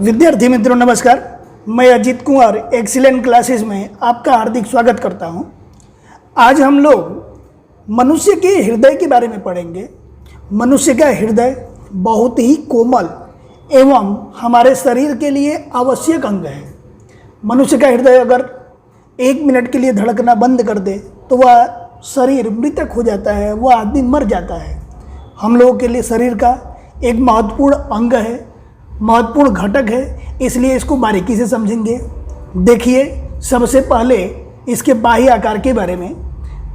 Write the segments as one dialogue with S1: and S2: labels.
S1: विद्यार्थी मित्रों नमस्कार। मैं अजीत कुमार एक्सीलेंट क्लासेस में आपका हार्दिक स्वागत करता हूं। आज हम लोग मनुष्य के हृदय के बारे में पढ़ेंगे। मनुष्य का हृदय बहुत ही कोमल एवं हमारे शरीर के लिए आवश्यक अंग है। मनुष्य का हृदय अगर 1 मिनट के लिए धड़कना बंद कर दे तो वह शरीर मृतक हो जाता है, वह आदमी मर जाता है। हम लोगों के लिए शरीर का एक महत्वपूर्ण अंग है, महत्वपूर्ण घटक है, इसलिए इसको बारीकी से समझेंगे। देखिए सबसे पहले इसके बाह्य आकार के बारे में।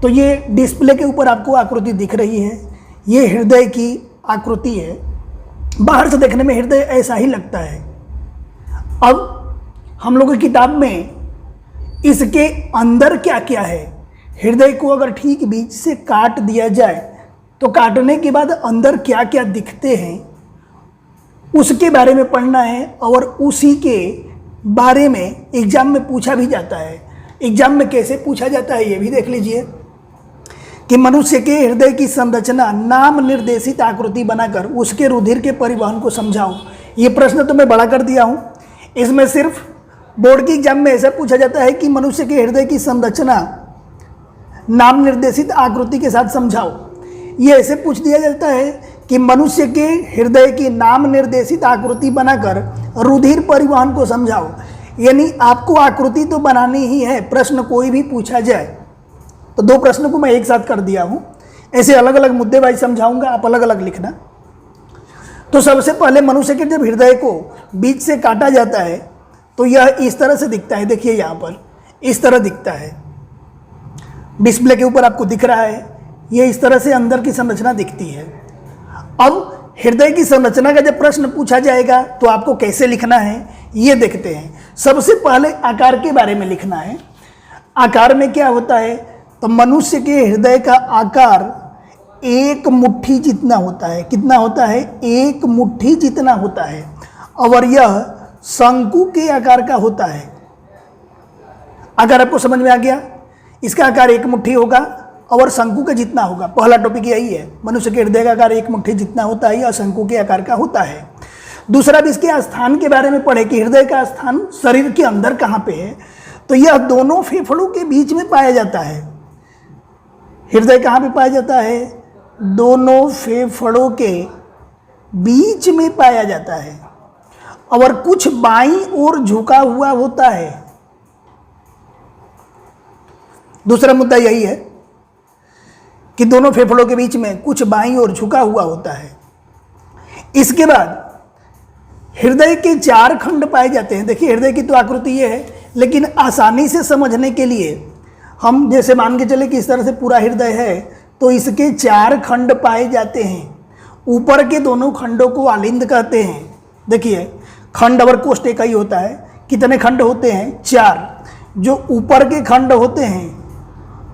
S1: तो ये डिस्प्ले के ऊपर आपको आकृति दिख रही है, ये हृदय की आकृति है। बाहर से देखने में हृदय ऐसा ही लगता है। अब हम लोगों की किताब में इसके अंदर क्या क्या है, हृदय को अगर ठीक बीच से काट दिया जाए तो काटने के बाद अंदर क्या क्या दिखते हैं उसके बारे में पढ़ना है। और उसी के बारे में एग्जाम में पूछा भी जाता है। एग्जाम में कैसे पूछा जाता है ये भी देख लीजिए कि मनुष्य के हृदय की संरचना नाम निर्देशित आकृति बनाकर उसके रुधिर के परिवहन को समझाऊं। ये प्रश्न तो मैं बड़ा कर दिया हूं। इसमें सिर्फ बोर्ड के एग्जाम में ऐसा पूछा जाता है कि मनुष्य के हृदय की संरचना नाम निर्देशित आकृति के साथ समझाओ। ये ऐसे पूछ दिया जाता है कि मनुष्य के हृदय की नाम निर्देशित आकृति बनाकर रुधिर परिवहन को समझाओ। यानी आपको आकृति तो बनानी ही है, प्रश्न कोई भी पूछा जाए तो 2 प्रश्नों को मैं एक साथ कर दिया हूँ। ऐसे अलग अलग मुद्दे वाइज समझाऊंगा, आप अलग अलग लिखना। तो सबसे पहले मनुष्य के जब हृदय को बीच से काटा जाता है तो यह इस तरह से दिखता है। देखिए यहाँ पर इस तरह दिखता है, डिस्प्ले के ऊपर आपको दिख रहा है। ये इस तरह से अंदर की संरचना दिखती है। अब हृदय की संरचना का जब प्रश्न पूछा जाएगा तो आपको कैसे लिखना है ये देखते हैं। सबसे पहले आकार के बारे में लिखना है। आकार में क्या होता है, तो मनुष्य के हृदय का आकार 1 मुट्ठी जितना होता है। कितना होता है? 1 मुट्ठी जितना होता है। और यह शंकु के आकार का होता है। अगर आपको समझ में आ गया, इसका आकार 1 मुट्ठी होगा और शंकु के जितना होगा। पहला टॉपिक यही है, मनुष्य के हृदय का आकार 1 मुट्ठी जितना होता है या शंकु के आकार का होता है। दूसरा भी इसके स्थान के बारे में पढ़े कि हृदय का स्थान शरीर के अंदर कहाँ पे है। तो यह दोनों फेफड़ों के बीच में पाया जाता है। हृदय कहाँ पे पाया जाता है? दोनों फेफड़ों के बीच में पाया जाता है और कुछ बाईं ओर झुका हुआ होता है। दूसरा मुद्दा यही है कि दोनों फेफड़ों के बीच में कुछ बाईं ओर झुका हुआ होता है। इसके बाद हृदय के 4 खंड पाए जाते हैं। देखिए हृदय की तो आकृति ये है, लेकिन आसानी से समझने के लिए हम जैसे मान के चले कि इस तरह से पूरा हृदय है तो इसके 4 खंड पाए जाते हैं। ऊपर के दोनों खंडों को आलिंद कहते हैं। देखिए खंड और कोष्ठ एक ही होता है। कितने खंड होते हैं? 4। जो ऊपर के खंड होते हैं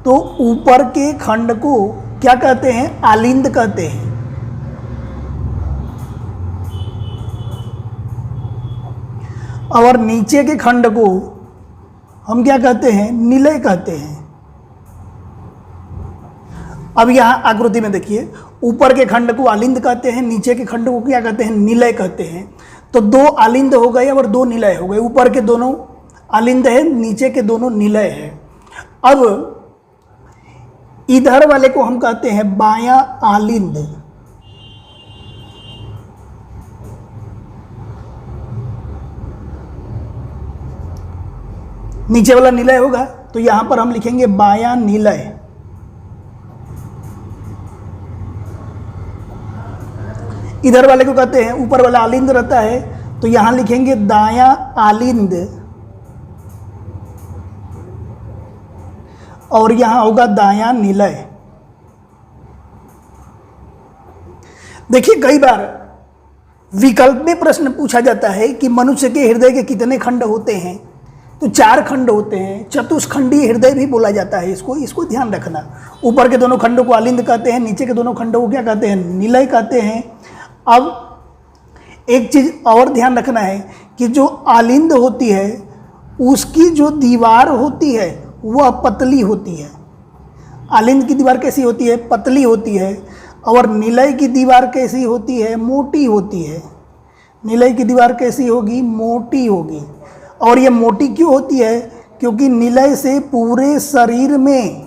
S1: तो ऊपर के खंड को क्या कहते हैं? आलिंद कहते हैं। और नीचे के खंड को हम क्या कहते हैं? निलय कहते हैं। अब यहाँ आकृति में देखिए, ऊपर के खंड को आलिंद कहते हैं, नीचे के खंड को क्या कहते हैं? निलय कहते हैं। तो 2 आलिंद हो गए और 2 निलय हो गए। ऊपर के दोनों आलिंद है, नीचे के दोनों निलय है। अब इधर वाले को हम कहते हैं बायां आलिंद। नीचे वाला निलय होगा तो यहां पर हम लिखेंगे बायां निलय। इधर वाले को कहते हैं, ऊपर वाला आलिंद रहता है तो यहां लिखेंगे दायां आलिंद और यहां होगा दायां निलय। देखिए कई बार विकल्प में प्रश्न पूछा जाता है कि मनुष्य के हृदय के कितने खंड होते हैं, तो 4 खंड होते हैं। चतुष्खंडीय हृदय भी बोला जाता है इसको ध्यान रखना। ऊपर के दोनों खंडों को आलिंद कहते हैं, नीचे के दोनों खंडों को क्या कहते हैं? निलय कहते हैं। अब एक चीज और ध्यान रखना है कि जो आलिंद होती है उसकी जो दीवार होती है वह पतली होती है। आलिंद की दीवार कैसी होती है? पतली होती है। और निलय की दीवार कैसी होती है? मोटी होती है। नीलय की दीवार कैसी होगी? मोटी होगी। और ये मोटी क्यों होती है? क्योंकि नीलय से पूरे शरीर में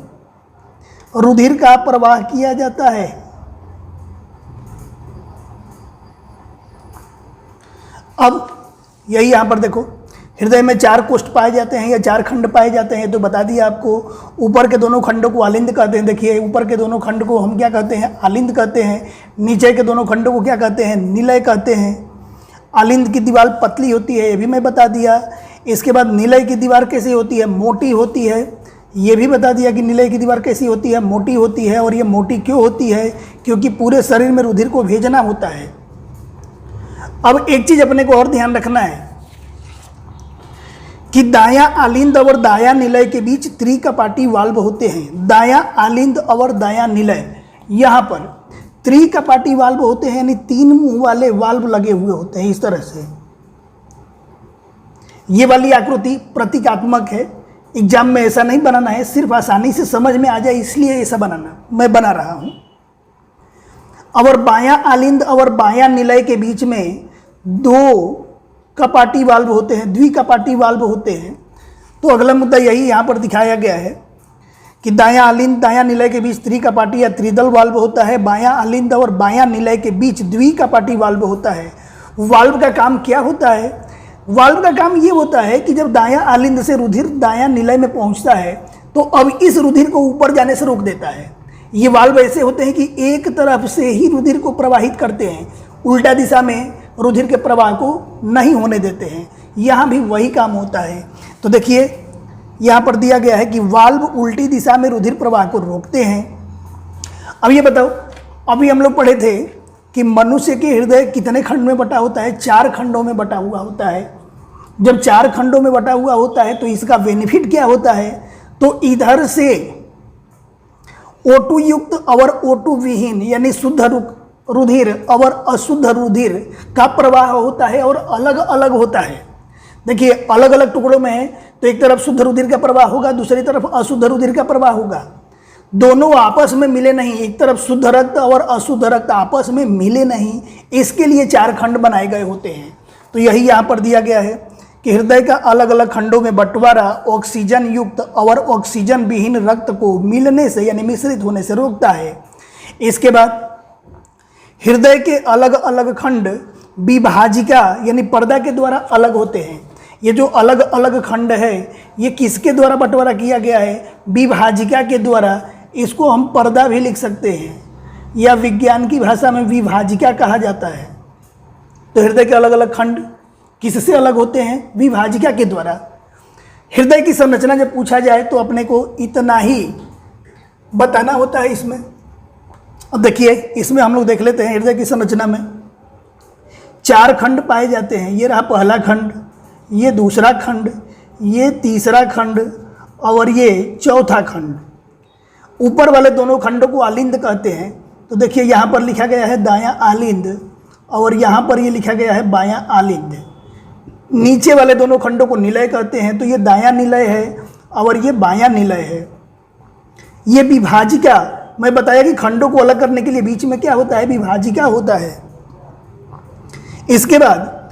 S1: रुधिर का प्रवाह किया जाता है। अब यही यहाँ पर देखो, हृदय में 4 कोष्ठ पाए जाते हैं या 4 खंड पाए जाते हैं, तो बता दिया आपको। ऊपर के दोनों खंडों को आलिंद कहते हैं। देखिए, ऊपर के दोनों खंड को हम क्या कहते हैं? आलिंद कहते हैं। नीचे के दोनों खंडों को क्या कहते हैं? नीलय कहते हैं। आलिंद की दीवार पतली होती है, ये भी मैं बता दिया। इसके बाद नीलय की दीवार कैसी होती है? मोटी होती है। ये भी बता दिया कि नीलय की दीवार कैसी होती है? मोटी होती है। और ये मोटी क्यों होती है? क्योंकि पूरे शरीर में रुधिर को भेजना होता है। अब एक चीज अपने को और ध्यान रखना है कि दायां आलिंद और दायां निलय के बीच त्रिकपाटी वाल्व होते हैं। दायां आलिंद और दायां निलय, यहाँ पर त्रिकपाटी वाल्व होते हैं, यानी 3 मुंह वाले वाल्व लगे हुए होते हैं। इस तरह से ये वाली आकृति प्रतीकात्मक है। एग्जाम में ऐसा नहीं बनाना है, सिर्फ आसानी से समझ में आ जाए इसलिए ऐसा मैं बना रहा हूं। और बायां आलिंद और बायां निलय के बीच में 2 कपाटी वाल्व होते हैं, द्विकपाटी वाल्व होते हैं। तो अगला मुद्दा यही यहाँ पर दिखाया गया है कि दायां आलिंद दायां निलय के बीच त्रिकपाटी या त्रिदल वाल्व होता है। बायां आलिंद और बायां निलय के बीच द्विकपाटी वाल्व होता है। वाल्व का काम क्या होता है? वाल्व का काम ये होता है कि जब दायां आलिंद से रुधिर दायां निलय में पहुंचता है तो अब इस रुधिर को ऊपर जाने से रोक देता है। ये वाल्व ऐसे होते हैं कि एक तरफ से ही रुधिर को प्रवाहित करते हैं, उल्टा दिशा में रुधिर के प्रवाह को नहीं होने देते हैं। यहाँ भी वही काम होता है। तो देखिए, यहाँ पर दिया गया है कि वाल्व उल्टी दिशा में रुधिर प्रवाह को रोकते हैं। अब ये बताओ, अभी हम लोग पढ़े थे कि मनुष्य के हृदय कितने खंड में बटा होता है? 4 खंडों में बटा हुआ होता है। जब 4 खंडों में बटा हुआ होता है तो इसका बेनिफिट क्या होता है? तो इधर से O2 युक्त और O2 विहीन यानी शुद्ध रुधिर और अशुद्ध रुधिर का प्रवाह होता है और अलग अलग होता है। देखिए, अलग अलग टुकड़ों में है तो एक तरफ शुद्ध रुधिर का प्रवाह होगा, दूसरी तरफ अशुद्ध रुधिर का प्रवाह होगा। दोनों आपस में मिले नहीं, एक तरफ शुद्ध रक्त और अशुद्ध रक्त आपस में मिले नहीं, इसके लिए 4 खंड बनाए गए होते हैं। तो यही यहाँ पर दिया गया है कि हृदय का अलग अलग खंडों में बंटवारा ऑक्सीजन युक्त और ऑक्सीजन विहीन रक्त को मिलने से यानी मिश्रित होने से रोकता है। इसके बाद हृदय के अलग अलग खंड विभाजिका यानी पर्दा के द्वारा अलग होते हैं। ये जो अलग अलग खंड है ये किसके द्वारा बंटवारा किया गया है? विभाजिका के द्वारा। इसको हम पर्दा भी लिख सकते हैं या विज्ञान की भाषा में विभाजिका कहा जाता है। तो हृदय के अलग अलग खंड किससे अलग होते हैं? विभाजिका के द्वारा। हृदय की संरचना जब पूछा जाए तो अपने को इतना ही बताना होता है इसमें। अब देखिए, इसमें हम लोग देख लेते हैं हृदय की संरचना में 4 खंड पाए जाते हैं। ये रहा पहला खंड, ये दूसरा खंड, ये तीसरा खंड और ये चौथा खंड। ऊपर वाले दोनों खंडों को आलिंद कहते हैं। तो देखिए, यहाँ पर लिखा गया है दायां आलिंद और यहाँ पर ये लिखा गया है बायां आलिंद। नीचे वाले दोनों खंडों को निलय कहते हैं। तो ये दायां निलय है और ये बायां निलय है। ये विभाजिका, मैं बताया कि खंडों को अलग करने के लिए बीच में क्या होता है? विभाजिका होता है। इसके बाद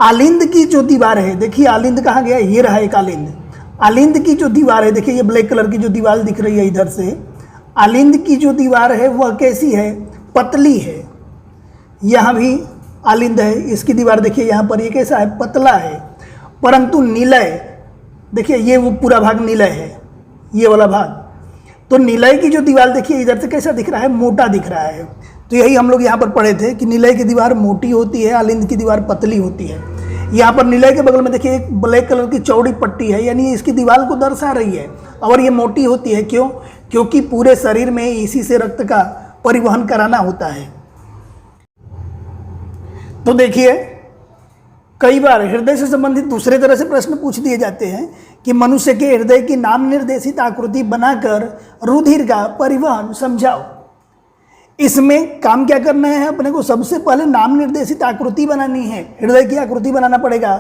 S1: आलिंद की जो दीवार है, देखिए आलिंद कहाँ गया? ये रहा एक आलिंद। आलिंद की जो दीवार है, देखिए ये ब्लैक कलर की जो दीवार दिख रही है इधर से, आलिंद की जो दीवार है वह कैसी है? पतली है। यहाँ भी आलिंद है, इसकी दीवार देखिए यहाँ पर ये कैसा है? पतला है। परंतु निलय, देखिए ये वो पूरा भाग निलय है, ये वाला भाग। तो निलय की जो दीवार देखिए इधर से कैसा दिख रहा है? मोटा दिख रहा है। तो यही हम लोग यहाँ पर पढ़े थे कि निलय की दीवार मोटी होती है, आलिंद की दीवार पतली होती है। यहाँ पर निलय के बगल में देखिए एक ब्लैक कलर की चौड़ी पट्टी है, यानी इसकी दीवार को दर्शा रही है। और ये मोटी होती है, क्यों? क्योंकि पूरे शरीर में इसी से रक्त का परिवहन कराना होता है। तो देखिए, कई बार हृदय से संबंधित दूसरे तरह से प्रश्न पूछ दिए जाते हैं कि मनुष्य के हृदय की नाम निर्देशित आकृति बनाकर रुधिर का परिवहन समझाओ। इसमें काम क्या करना है अपने को? सबसे पहले नाम निर्देशित आकृति बनानी है, हृदय की आकृति बनाना पड़ेगा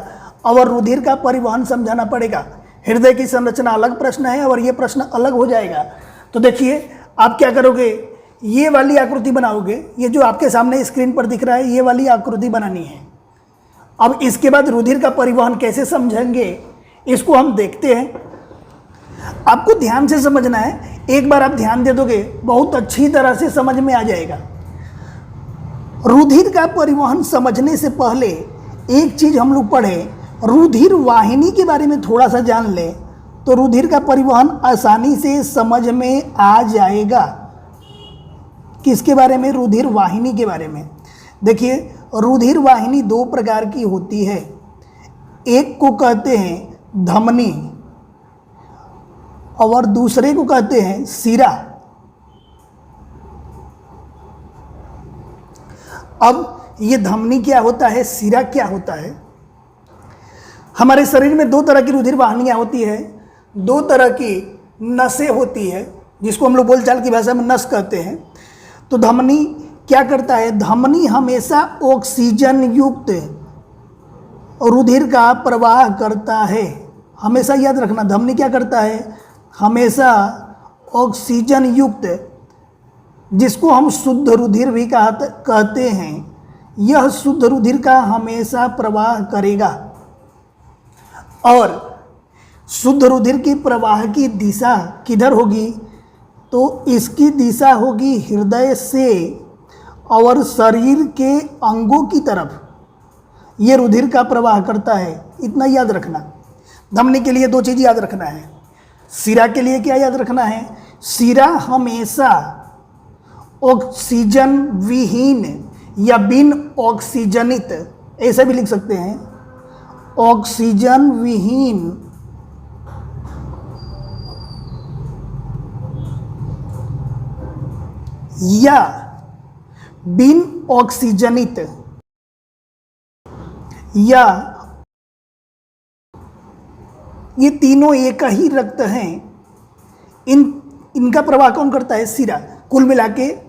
S1: और रुधिर का परिवहन समझाना पड़ेगा। हृदय की संरचना अलग प्रश्न है और ये प्रश्न अलग हो जाएगा। तो देखिए, आप क्या करोगे? ये वाली आकृति बनाओगे, ये जो आपके सामने स्क्रीन पर दिख रहा है ये वाली आकृति बनानी है। अब इसके बाद रुधिर का परिवहन कैसे समझेंगे इसको हम देखते हैं। आपको ध्यान से समझना है, एक बार आप ध्यान दे दोगे बहुत अच्छी तरह से समझ में आ जाएगा। रुधिर का परिवहन समझने से पहले एक चीज हम लोग पढ़े, रुधिर वाहिनी के बारे में थोड़ा सा जान ले तो रुधिर का परिवहन आसानी से समझ में आ जाएगा। किसके बारे में? रुधिर वाहिनी के बारे में। देखिए, रुधिर वाहिनी दो प्रकार की होती है। एक को कहते हैं धमनी और दूसरे को कहते हैं सिरा। अब ये धमनी क्या होता है, सिरा क्या होता है? हमारे शरीर में दो तरह की रुधिर वाहिनियां होती है, दो तरह की नसें होती है, जिसको हम लोग बोलचाल की भाषा में नस कहते हैं। तो धमनी क्या करता है? धमनी हमेशा ऑक्सीजन युक्त रुधिर का प्रवाह करता है। हमेशा याद रखना, धमनी क्या करता है? हमेशा ऑक्सीजन युक्त, जिसको हम शुद्ध रुधिर भी कहते हैं, यह शुद्ध रुधिर का हमेशा प्रवाह करेगा। और शुद्ध रुधिर की प्रवाह की दिशा किधर होगी? तो इसकी दिशा होगी हृदय से और शरीर के अंगों की तरफ ये रुधिर का प्रवाह करता है। इतना याद रखना। धमनी के लिए दो चीज़ याद रखना है। सिरा के लिए क्या याद रखना है? सिरा हमेशा ऑक्सीजन विहीन या बिन ऑक्सीजनित, ऐसा भी लिख सकते हैं, ऑक्सीजन विहीन या बिन ऑक्सीजनित या ये तीनों एक ही रक्त हैं, इनका प्रवाह कौन करता है? सिरा। कुल मिला के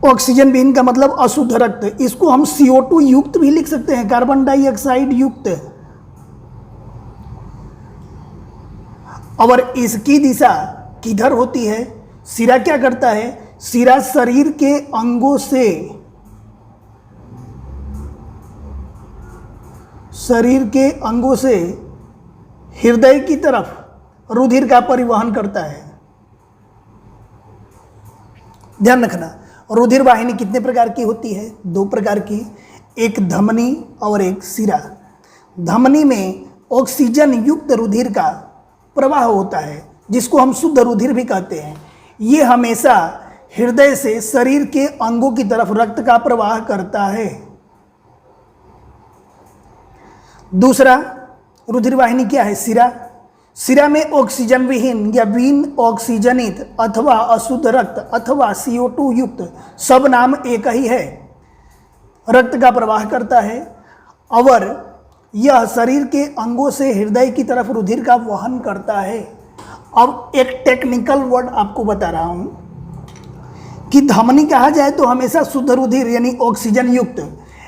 S1: ऑक्सीजन विहीन का मतलब अशुद्ध रक्त। इसको हम CO2 युक्त भी लिख सकते हैं, कार्बन डाइऑक्साइड युक्त। और इसकी दिशा किधर होती है? सिरा क्या करता है? सिरा शरीर के अंगों से हृदय की तरफ रुधिर का परिवहन करता है। ध्यान रखना, रुधिर वाहिनी कितने प्रकार की होती है? दो प्रकार की, एक धमनी और एक सिरा। धमनी में ऑक्सीजन युक्त रुधिर का प्रवाह होता है, जिसको हम शुद्ध रुधिर भी कहते हैं। ये हमेशा हृदय से शरीर के अंगों की तरफ रक्त का प्रवाह करता है। दूसरा रुधिर वाहिनी क्या है? सिरा। सिरा में ऑक्सीजन विहीन या बिन ऑक्सीजनित अथवा अशुद्ध रक्त अथवा CO2 युक्त, सब नाम एक ही है, रक्त का प्रवाह करता है और यह शरीर के अंगों से हृदय की तरफ रुधिर का वहन करता है। अब एक टेक्निकल वर्ड आपको बता रहा हूं कि धमनी कहा जाए तो हमेशा शुद्ध रुधिर यानी ऑक्सीजन युक्त,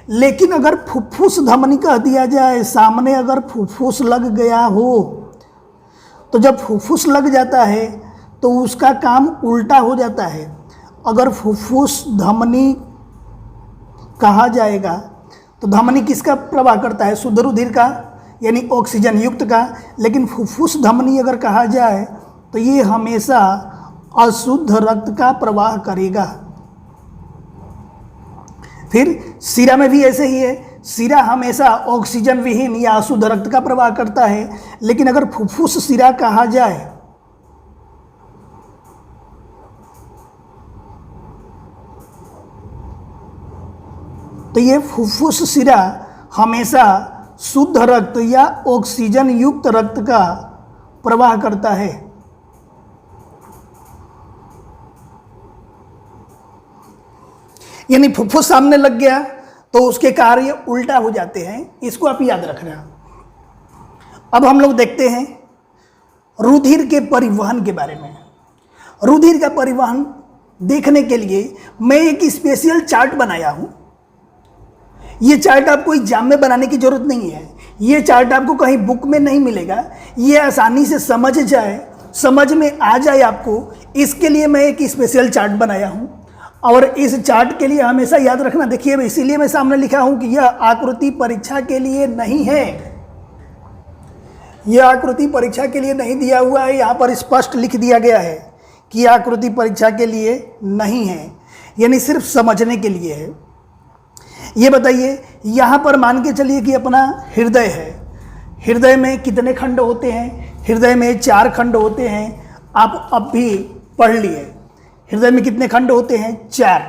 S1: लेकिन अगर फुफ्फुस धमनी कह दिया जाए, सामने अगर फुफ्फुस लग गया हो, तो जब फुफ्फुस लग जाता है तो उसका काम उल्टा हो जाता है। अगर फुफ्फुस धमनी कहा जाएगा तो धमनी किसका प्रवाह करता है? शुद्ध रुधिर का यानी ऑक्सीजन युक्त का। लेकिन फुफ्फुस धमनी अगर कहा जाए तो ये हमेशा अशुद्ध रक्त का प्रवाह करेगा। फिर सिरा में भी ऐसे ही है, सिरा हमेशा ऑक्सीजन विहीन या अशुद्ध रक्त का प्रवाह करता है, लेकिन अगर फुफ्फुस सिरा कहा जाए तो ये फुफ्फुस सिरा हमेशा शुद्ध रक्त या ऑक्सीजन युक्त रक्त का प्रवाह करता है। यानी फुफ्फुस सामने लग गया तो उसके कार्य उल्टा हो जाते हैं। इसको आप याद रखना। अब हम लोग देखते हैं रुधिर के परिवहन के बारे में। रुधिर का परिवहन देखने के लिए मैं एक स्पेशल चार्ट बनाया हूं। ये चार्ट आपको एग्जाम में बनाने की जरूरत नहीं है, ये चार्ट आपको कहीं बुक में नहीं मिलेगा, ये आसानी से समझ में आ जाए आपको, इसके लिए मैं एक स्पेशल चार्ट बनाया हूँ। और इस चार्ट के लिए हमेशा याद रखना, देखिए इसीलिए मैं सामने लिखा हूं कि यह आकृति परीक्षा के लिए नहीं है, यह आकृति परीक्षा के लिए नहीं दिया हुआ है, यहाँ पर स्पष्ट लिख दिया गया है कि यह आकृति परीक्षा के लिए नहीं है, यानी सिर्फ समझने के लिए है। ये बताइए, यहाँ पर मान के चलिए कि अपना हृदय है, हृदय में कितने खंड होते हैं? हृदय में 4 खंड होते हैं। आप अब भी पढ़ लिए, हृदय में कितने खंड होते हैं? 4।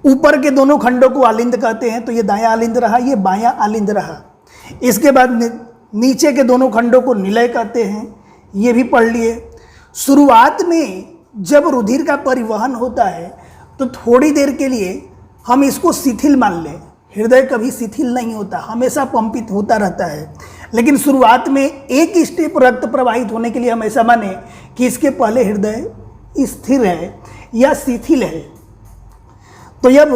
S1: ऊपर के दोनों खंडों को आलिंद कहते हैं, तो ये दायां आलिंद रहा, ये बायां आलिंद रहा। इसके बाद नीचे के दोनों खंडों को निलय कहते हैं, ये भी पढ़ लिए। शुरुआत में जब रुधिर का परिवहन होता है तो थोड़ी देर के लिए हम इसको शिथिल मान लें। हृदय कभी शिथिल नहीं होता, हमेशा पंपित होता रहता है, लेकिन शुरुआत में एक स्टेप रक्त प्रवाहित होने के लिए हम ऐसा माने कि इसके पहले हृदय स्थिर है या शिथिल है। तो जब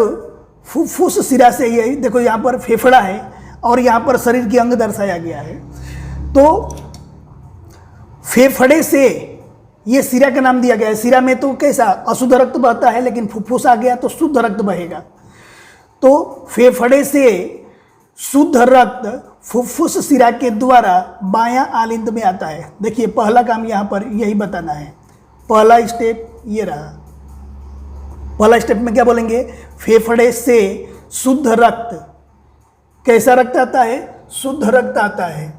S1: फुफ्फुस शिरा से, ये देखो यहाँ पर फेफड़ा है और यहाँ पर शरीर के अंग दर्शाया गया है, तो फेफड़े से ये शिरा का नाम दिया गया है। शिरा में तो कैसा अशुद्ध रक्त बहता है, लेकिन फुफ्फुस आ गया तो शुद्ध रक्त बहेगा। तो फेफड़े से शुद्ध रक्त फुफ्फुस शिरा के द्वारा बायां आलिंद में आता है। देखिए पहला काम यहाँ पर यही बताना है, पहला स्टेप ये रहा। पहला स्टेप में क्या बोलेंगे? फेफड़े से शुद्ध रक्त, कैसा रक्त आता है? शुद्ध रक्त आता है।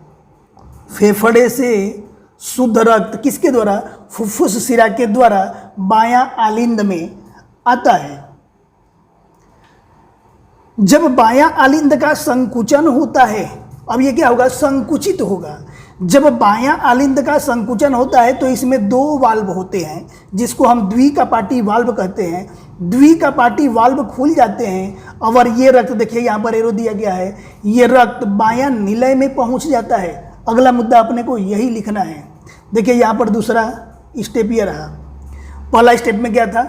S1: फेफड़े से शुद्ध रक्त किसके द्वारा? फुफ्फुस शिरा के द्वारा बायां आलिंद में आता है। जब बायां आलिंद का संकुचन होता है, अब ये क्या होगा? संकुचित होगा। जब बायां आलिंद का संकुचन होता है तो इसमें 2 वाल्व होते हैं, जिसको हम द्विकपाटी वाल्व कहते हैं। द्विकपाटी वाल्व खुल जाते हैं और ये रक्त, देखिए यहाँ पर एरो दिया गया है, ये रक्त बायां निलय में पहुँच जाता है। अगला मुद्दा अपने को यही लिखना है। देखिए यहाँ पर दूसरा स्टेप ये रहा। पहला स्टेप में क्या था?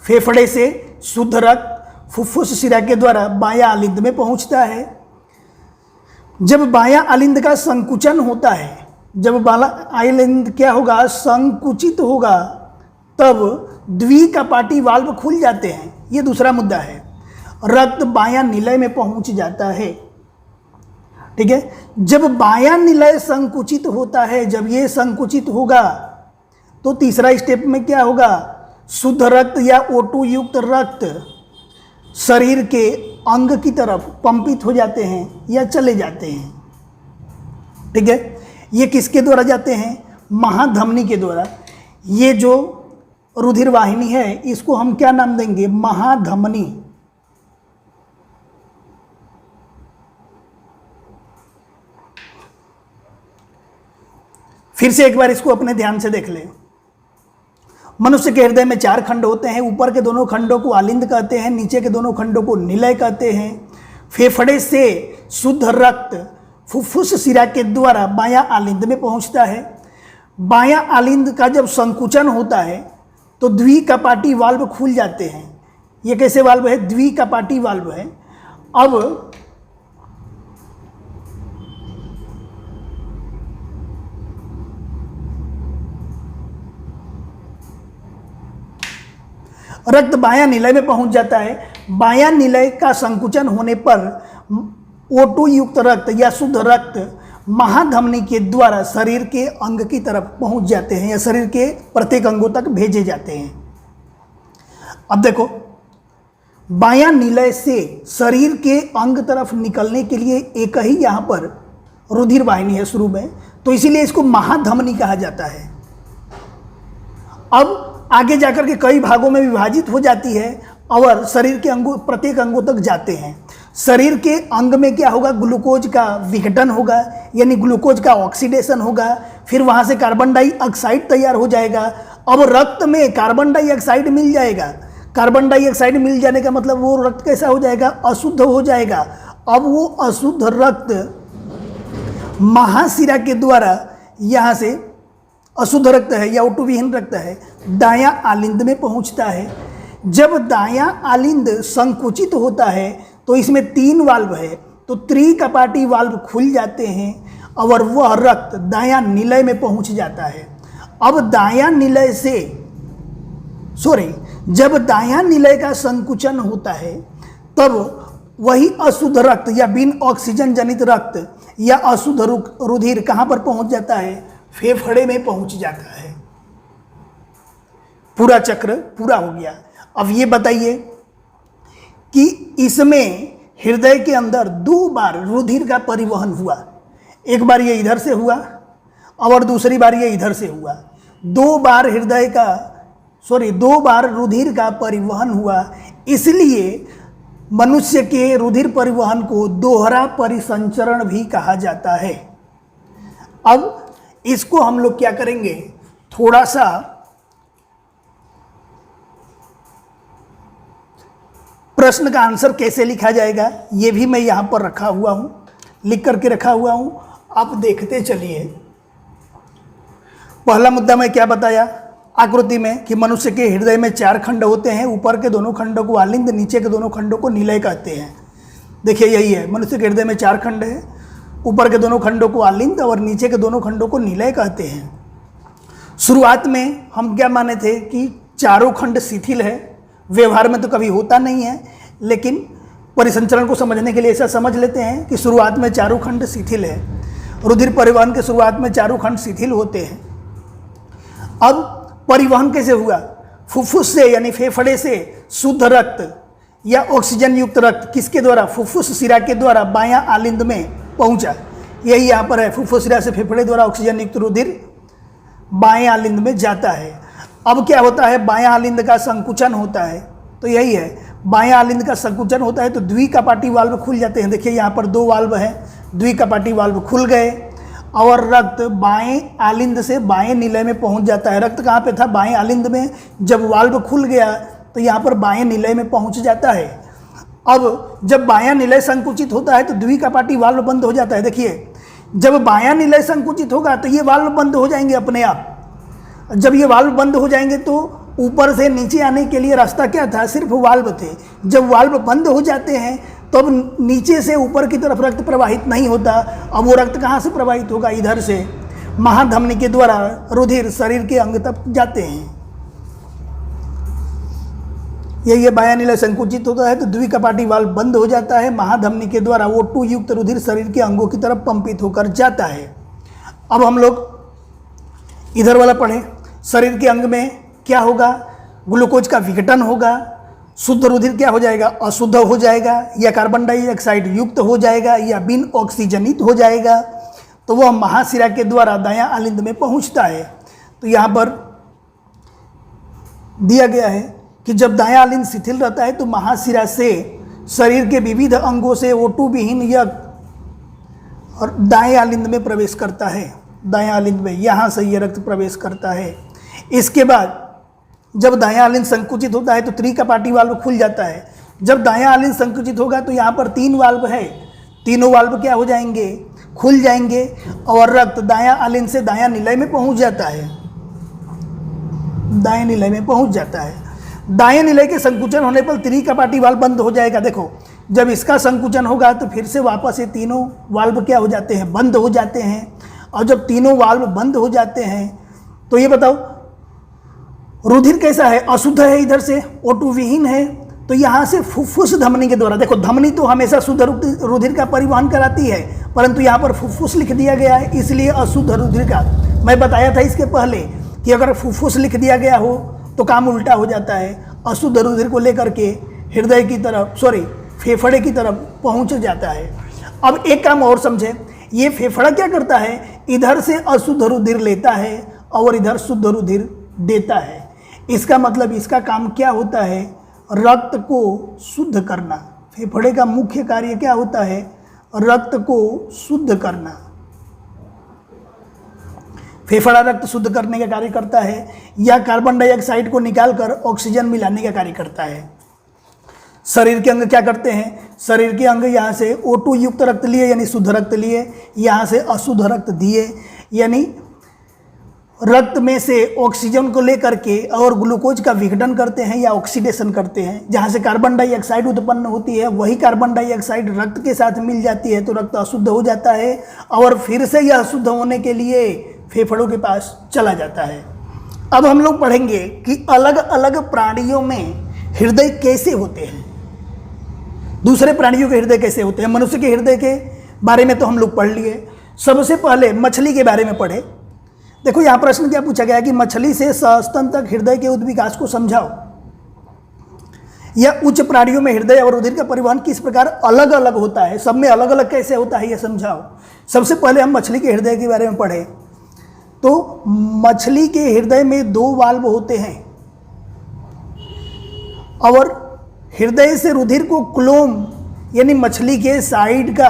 S1: फेफड़े से शुद्ध रक्त फुफ्फुस शिरा के द्वारा बायां आलिंद में पहुंचता है। जब बायां आलिंद का संकुचन होता है, जब बायां आलिंद क्या होगा? संकुचित होगा, तब द्विकपाटी वाल्व खुल जाते हैं। ये दूसरा मुद्दा है। रक्त बायां निलय में पहुंच जाता है। ठीक है। जब बायां निलय संकुचित होता है, जब ये संकुचित होगा तो तीसरा स्टेप में क्या होगा? शुद्ध रक्त या O2 युक्त रक्त शरीर के अंग की तरफ पंपित हो जाते हैं या चले जाते हैं। ठीक है। ये किसके द्वारा जाते हैं? महाधमनी के द्वारा। ये जो रुधिर वाहिनी है इसको हम क्या नाम देंगे? महाधमनी। फिर से एक बार इसको अपने ध्यान से देख लें। मनुष्य के हृदय में 4 खंड होते हैं। ऊपर के दोनों खंडों को आलिंद कहते हैं, नीचे के दोनों खंडों को निलय कहते हैं। फेफड़े से शुद्ध रक्त फुफ्फुस शिरा के द्वारा बायां आलिंद में पहुंचता है। बायां आलिंद का जब संकुचन होता है तो द्विकपाटी वाल्व खुल जाते हैं। ये कैसे वाल्व है? द्विकपाटी वाल्व है। अब रक्त बायां निलय में पहुंच जाता है। बायां निलय का संकुचन होने पर O2 युक्त रक्त या शुद्ध रक्त महाधमनी के द्वारा शरीर के अंग की तरफ पहुंच जाते हैं या शरीर के प्रत्येक अंगों तक भेजे जाते हैं। अब देखो, बायां निलय से शरीर के अंग तरफ निकलने के लिए एक ही यहाँ पर रुधिर वाहिनी है शुरू में, तो इसीलिए इसको महाधमनी कहा जाता है। अब आगे जाकर के कई भागों में विभाजित हो जाती है और शरीर के अंगों, प्रत्येक अंगों तक जाते हैं। शरीर के अंग में क्या होगा? ग्लूकोज का विघटन होगा, यानी ग्लूकोज का ऑक्सीडेशन होगा। फिर वहाँ से कार्बन डाइऑक्साइड तैयार हो जाएगा। अब रक्त में कार्बन डाइऑक्साइड मिल जाएगा। कार्बन डाइऑक्साइड मिल जाने का मतलब वो रक्त कैसा हो जाएगा? अशुद्ध हो जाएगा। अब वो अशुद्ध रक्त महाशिरा के द्वारा, यहाँ से अशुद्ध रक्त है या O2 विहीन रक्त है, दायां आलिंद में पहुंचता है। जब दायां आलिंद संकुचित होता है तो इसमें 3 वाल्व है, तो त्रिकपाटी वाल्व खुल जाते हैं और वह रक्त दायां निलय में पहुंच जाता है। अब दायां निलय से जब दायां निलय का संकुचन होता है तब वही अशुद्ध रक्त या बिन ऑक्सीजन जनित रक्त या अशुद्ध रुधिर कहाँ पर पहुंच जाता है? फेफड़े में पहुंच जाता है। पूरा चक्र पूरा हो गया। अब ये बताइए कि इसमें हृदय के अंदर 2 बार रुधिर का परिवहन हुआ। एक बार ये इधर से हुआ और दूसरी बार ये इधर से हुआ। 2 बार दो बार रुधिर का परिवहन हुआ। इसलिए मनुष्य के रुधिर परिवहन को दोहरा परिसंचरण भी कहा जाता है। अब इसको हम लोग क्या करेंगे, थोड़ा सा प्रश्न का आंसर कैसे लिखा जाएगा ये भी मैं यहाँ पर रखा हुआ हूँ, लिख करके रखा हुआ हूँ, आप देखते चलिए। पहला मुद्दा मैं क्या बताया आकृति में कि मनुष्य के हृदय में 4 खंड होते हैं। ऊपर के दोनों खंडों को आलिंद, नीचे के दोनों खंडों को निलय कहते हैं। देखिए यही है, मनुष्य के हृदय में 4 खंड है, ऊपर के दोनों खंडों को आलिंद और नीचे के दोनों खंडों को निलय कहते हैं। शुरुआत में हम क्या माने थे कि चारों खंड शिथिल है। व्यवहार में तो कभी होता नहीं है, लेकिन परिसंचरण को समझने के लिए ऐसा समझ लेते हैं कि शुरुआत में चारों खंड शिथिल है। रुधिर परिवहन के शुरुआत में चारों खंड शिथिल होते हैं। अब परिवहन कैसे हुआ? फुफ्फुस से यानी फेफड़े से शुद्ध रक्त या ऑक्सीजन युक्त रक्त किसके द्वारा? फुफ्फुस शिरा के द्वारा बायां आलिंद में पहुंचा। यही यहाँ पर है, फुफ्फुस शिरा से फेफड़े द्वारा ऑक्सीजन युक्त रुधिर बाएं आलिंद में जाता है। अब क्या होता है, बायां आलिंद का संकुचन होता है। तो यही है, बायां आलिंद का संकुचन होता है तो द्विकपाटी वाल्व खुल जाते हैं। देखिए यहाँ पर 2 वाल्व हैं, द्विकपाटी वाल्व खुल गए और रक्त बाएं आलिंद से बाएं निलय में पहुंच जाता है। रक्त कहाँ पे था? बाएं आलिंद में। जब वाल्व खुल गया तो यहाँ पर बाएं निलय में पहुंच जाता है। अब जब बायां निलय संकुचित होता है तो द्विकपाटी वाल्व बंद हो जाता है। देखिए जब बायां निलय संकुचित होगा तो ये वाल्व बंद हो जाएंगे अपने आप। जब ये वाल्व बंद हो जाएंगे तो ऊपर से नीचे आने के लिए रास्ता क्या था? सिर्फ वाल्व थे। जब वाल्व बंद हो जाते हैं तो अब नीचे से ऊपर की तरफ रक्त प्रवाहित नहीं होता। अब वो रक्त कहाँ से प्रवाहित होगा? इधर से महाधमनी के द्वारा रुधिर शरीर के अंग तक जाते हैं। ये बायां निलय संकुचित होता है तो द्विकपाटी वाल्व बंद हो जाता है। महाधमनी के द्वारा O2 युक्त रुधिर शरीर के अंगों की तरफ पंपित होकर जाता है। अब हम लोग इधर वाला पढ़ें। शरीर के अंग में क्या होगा? ग्लूकोज का विघटन होगा। शुद्ध रुधिर क्या हो जाएगा? अशुद्ध हो जाएगा, या कार्बन डाइऑक्साइड युक्त हो जाएगा, या बिन ऑक्सीजनित हो जाएगा। तो वह महाशिरा के द्वारा दायां आलिंद में पहुंचता है। तो यहाँ पर दिया गया है कि जब दायां आलिंद शिथिल रहता है तो महाशिरा से शरीर के विविध अंगों से O2 विहीन यह और दाएं आलिंद में प्रवेश करता है। दायां आलिंद में यहाँ से यह रक्त प्रवेश करता है। इसके बाद जब दायां आलिंद संकुचित होता है तो त्रिकपाटी वाल्व खुल जाता है। जब दायां आलिंद संकुचित होगा तो यहाँ पर 3 वाल्व है। तीनों वाल्व क्या हो जाएंगे? खुल जाएंगे और रक्त दायां आलिंद से दायां निलय में पहुँच जाता है। दाएं निलय में पहुँच जाता है। दाएं निलय के संकुचन होने पर त्रिकपाटी वाल्व बंद हो जाएगा। देखो जब इसका संकुचन होगा तो फिर से वापस ये तीनों वाल्व क्या हो जाते हैं? बंद हो जाते हैं। और जब तीनों वाल्व बंद हो जाते हैं तो ये बताओ रुधिर कैसा है? अशुद्ध है, इधर से O2 विहीन है। तो यहाँ से फुफ्फुस धमनी के द्वारा, देखो धमनी तो हमेशा शुद्ध रुधिर का परिवहन कराती है, परंतु यहाँ पर फुफ्फुस लिख दिया गया है, इसलिए अशुद्ध रुधिर का। मैं बताया था इसके पहले कि अगर फुफ्फुस लिख दिया गया हो तो काम उल्टा हो जाता है। अशुद्ध रुधिर को लेकर के हृदय की तरफ फेफड़े की तरफ पहुँच जाता है। अब एक काम और समझे, ये फेफड़ा क्या करता है? इधर से अशुद्ध रुधिर लेता है और इधर शुद्ध रुधिर देता है। इसका मतलब इसका काम क्या होता है? रक्त को शुद्ध करना। फेफड़े का मुख्य कार्य क्या होता है? रक्त को शुद्ध करना। फेफड़ा रक्त शुद्ध करने का कार्य करता है या कार्बन डाइऑक्साइड को निकालकर ऑक्सीजन मिलाने का कार्य करता है। शरीर के अंग क्या करते हैं? शरीर के अंग यहाँ से O2 युक्त रक्त लिए यानी शुद्ध रक्त लिए, यहाँ से अशुद्ध रक्त दिए, यानी रक्त में से ऑक्सीजन को लेकर के और ग्लूकोज का विघटन करते हैं या ऑक्सीडेशन करते हैं। जहाँ से कार्बन डाइऑक्साइड उत्पन्न होती है वही कार्बन डाइऑक्साइड रक्त के साथ मिल जाती है तो रक्त अशुद्ध हो जाता है और फिर से यह शुद्ध होने के लिए फेफड़ों के पास चला जाता है। अब हम लोग पढ़ेंगे कि अलग अलग प्राणियों में हृदय कैसे होते हैं, दूसरे प्राणियों के हृदय कैसे होते हैं। मनुष्य के हृदय के बारे में तो हम लोग पढ़ लिए। सबसे पहले मछली के बारे में पढ़े। देखो यहाँ प्रश्न क्या पूछा गया कि मछली से सस्तन तक हृदय के उद्विकास को समझाओ, या उच्च प्राणियों में हृदय और रुधिर का परिवहन किस प्रकार अलग अलग होता है, सब में अलग अलग कैसे होता है, यह समझाओ। सबसे पहले हम मछली के हृदय के बारे में पढ़े तो मछली के हृदय में 2 वाल्व होते हैं और हृदय से रुधिर को क्लोम यानी मछली के साइड का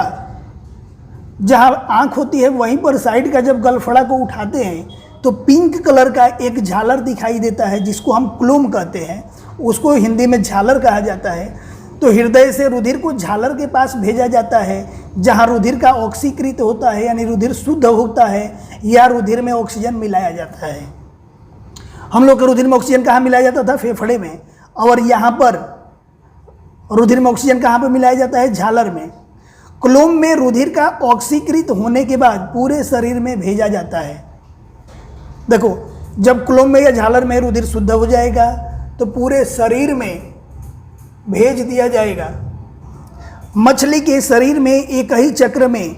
S1: जहां आंख होती है वहीं पर साइड का जब गलफड़ा को उठाते हैं तो पिंक कलर का एक झालर दिखाई देता है जिसको हम क्लोम कहते हैं, उसको हिंदी में झालर कहा जाता है। तो हृदय से रुधिर को झालर के पास भेजा जाता है जहां रुधिर का ऑक्सीकृत होता है यानी रुधिर शुद्ध होता है या रुधिर में ऑक्सीजन मिलाया जाता है। हम लोग के रुधिर में ऑक्सीजन कहाँ मिलाया जाता था, फेफड़े में, और यहाँ पर रुधिर में ऑक्सीजन कहाँ पर मिलाया जाता है, झालर में। क्लोम में रुधिर का ऑक्सीकृत होने के बाद पूरे शरीर में भेजा जाता है। देखो जब क्लोम में या झालर में रुधिर शुद्ध हो जाएगा तो पूरे शरीर में भेज दिया जाएगा। मछली के शरीर में एक ही चक्र में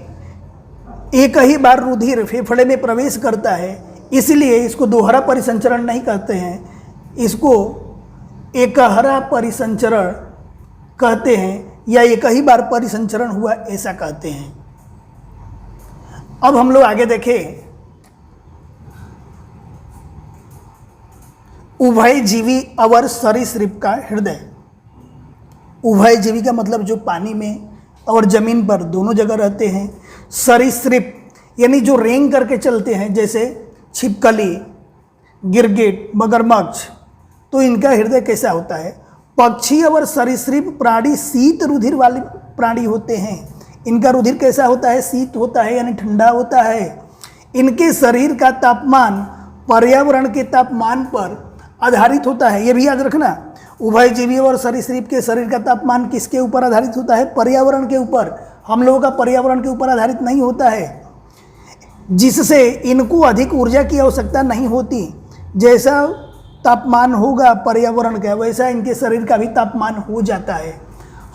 S1: एक ही बार रुधिर फेफड़े में प्रवेश करता है, इसलिए इसको दोहरा परिसंचरण नहीं कहते हैं, इसको एकहरा परिसंचरण कहते हैं या एक ही बार परिसंचरण हुआ ऐसा कहते हैं। अब हम लोग आगे देखें उभयजीवी अवर सरीसृप का हृदय। उभयजीवी का मतलब जो पानी में और जमीन पर दोनों जगह रहते हैं। सरीसृप यानी जो रेंग करके चलते हैं जैसे छिपकली, गिरगिट, मगरमच्छ, तो इनका हृदय कैसा होता है। पक्षी और सरीसृप प्राणी शीत रुधिर वाले प्राणी होते हैं। इनका रुधिर कैसा होता है, शीत होता है यानी ठंडा होता है। इनके शरीर का तापमान पर्यावरण के तापमान पर आधारित होता है, ये भी याद रखना। उभयजीवी और सरीसृप के शरीर का तापमान किसके ऊपर आधारित होता है, पर्यावरण के ऊपर। हम लोगों का पर्यावरण के ऊपर आधारित नहीं होता है, जिससे इनको अधिक ऊर्जा की आवश्यकता नहीं होती। जैसा तापमान होगा पर्यावरण का वैसा इनके शरीर का भी तापमान हो जाता है।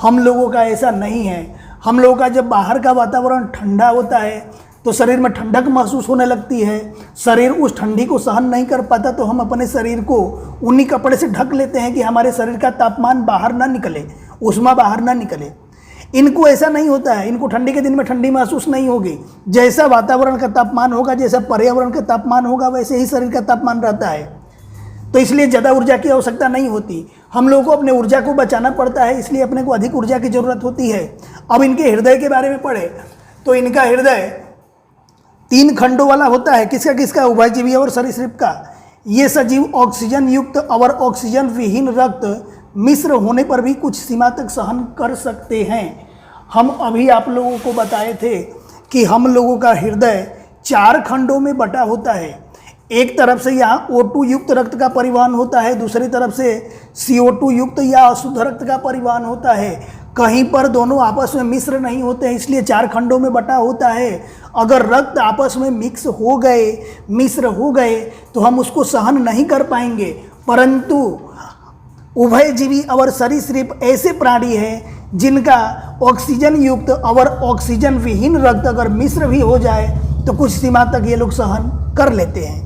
S1: हम लोगों का ऐसा नहीं है। हम लोगों का जब बाहर का वातावरण ठंडा होता है तो शरीर में ठंडक महसूस होने लगती है, शरीर उस ठंडी को सहन नहीं कर पाता तो हम अपने शरीर को ऊनी कपड़े से ढक लेते हैं कि हमारे शरीर का तापमान बाहर ना निकले, उष्मा बाहर ना निकले। इनको ऐसा नहीं होता है, इनको ठंडी के दिन में ठंडी महसूस नहीं होगी। जैसा वातावरण का तापमान होगा, जैसा पर्यावरण का तापमान होगा, वैसे ही शरीर का तापमान रहता है। तो इसलिए ज़्यादा ऊर्जा की आवश्यकता नहीं होती। हम लोगों को अपने ऊर्जा को बचाना पड़ता है, इसलिए अपने को अधिक ऊर्जा की ज़रूरत होती है। अब इनके हृदय के बारे में पढ़े तो इनका हृदय 3 खंडों वाला होता है। किसका किसका, उभयजीवी और सरीसृप का। ये सजीव ऑक्सीजन युक्त और ऑक्सीजन विहीन रक्त मिश्र होने पर भी कुछ सीमा तक सहन कर सकते हैं। हम अभी आप लोगों को बताए थे कि हम लोगों का हृदय 4 खंडों में बटा होता है। एक तरफ से यहाँ O2 युक्त रक्त का परिवहन होता है, दूसरी तरफ से CO2 युक्त या अशुद्ध रक्त का परिवहन होता है। कहीं पर दोनों आपस में मिश्र नहीं होते हैं, इसलिए 4 खंडों में बटा होता है। अगर रक्त आपस में मिक्स हो गए, मिश्र हो गए तो हम उसको सहन नहीं कर पाएंगे। परंतु उभयजीवी और सरीसृप ऐसे प्राणी हैं जिनका ऑक्सीजन युक्त और ऑक्सीजन विहीन रक्त अगर मिश्र भी हो जाए तो कुछ सीमा तक ये लोग सहन कर लेते हैं।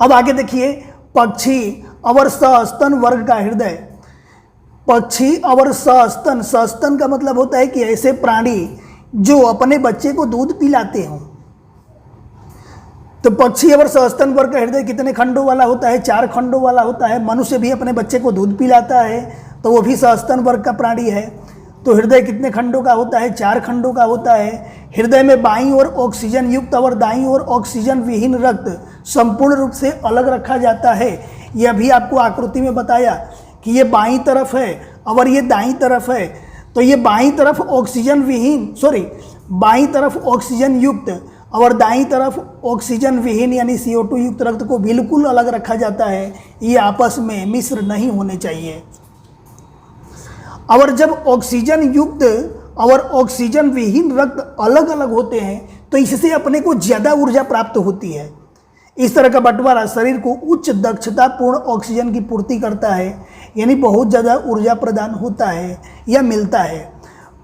S1: अब आगे देखिए पक्षी और सस्तन वर्ग का हृदय। पक्षी और सस्तन, सस्तन का मतलब होता है कि ऐसे प्राणी जो अपने बच्चे को दूध पिलाते हों। तो पक्षी और सस्तन वर्ग का हृदय कितने खंडों वाला होता है, 4 खंडों वाला होता है। मनुष्य भी अपने बच्चे को दूध पिलाता है तो वो भी सस्तन वर्ग का प्राणी है। तो हृदय कितने खंडों का होता है, 4 खंडों का होता है। हृदय में बाईं ओर ऑक्सीजन युक्त और दाईं ओर ऑक्सीजन विहीन रक्त संपूर्ण रूप से अलग रखा जाता है। यह भी आपको आकृति में बताया कि ये बाईं तरफ है और ये दाईं तरफ है। तो ये बाईं तरफ ऑक्सीजन विहीन, बाईं तरफ ऑक्सीजन युक्त और दाईं तरफ ऑक्सीजन विहीन यानी CO2 युक्त रक्त को बिल्कुल अलग रखा जाता है। ये आपस में मिश्र नहीं होने चाहिए। और जब ऑक्सीजन युक्त और ऑक्सीजन विहीन रक्त अलग अलग होते हैं तो इससे अपने को ज़्यादा ऊर्जा प्राप्त होती है। इस तरह का बंटवारा शरीर को उच्च दक्षतापूर्ण ऑक्सीजन की पूर्ति करता है, यानी बहुत ज़्यादा ऊर्जा प्रदान होता है या मिलता है।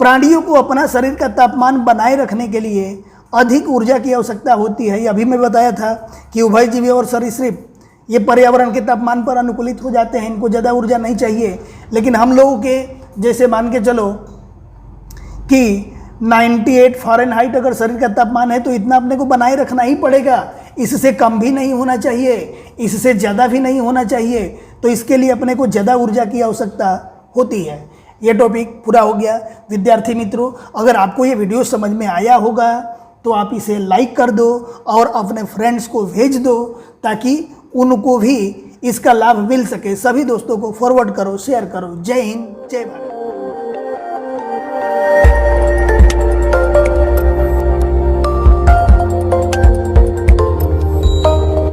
S1: प्राणियों को अपना शरीर का तापमान बनाए रखने के लिए अधिक ऊर्जा की आवश्यकता होती है। अभी मैं बताया था कि उभयजीवी और सरीसृप ये पर्यावरण के तापमान पर अनुकूलित हो जाते हैं, इनको ज़्यादा ऊर्जा नहीं चाहिए। लेकिन हम लोगों के जैसे मान के चलो कि 98 फ़ारेनहाइट अगर शरीर का तापमान है तो इतना अपने को बनाए रखना ही पड़ेगा। इससे कम भी नहीं होना चाहिए, इससे ज़्यादा भी नहीं होना चाहिए। तो इसके लिए अपने को ज़्यादा ऊर्जा की आवश्यकता होती है। ये टॉपिक पूरा हो गया। विद्यार्थी मित्रों, अगर आपको ये वीडियो समझ में आया होगा तो आप इसे लाइक कर दो और अपने फ्रेंड्स को भेज दो ताकि उनको भी इसका लाभ मिल सके। सभी दोस्तों को फॉरवर्ड करो, शेयर करो। जय हिंद, जय भारत।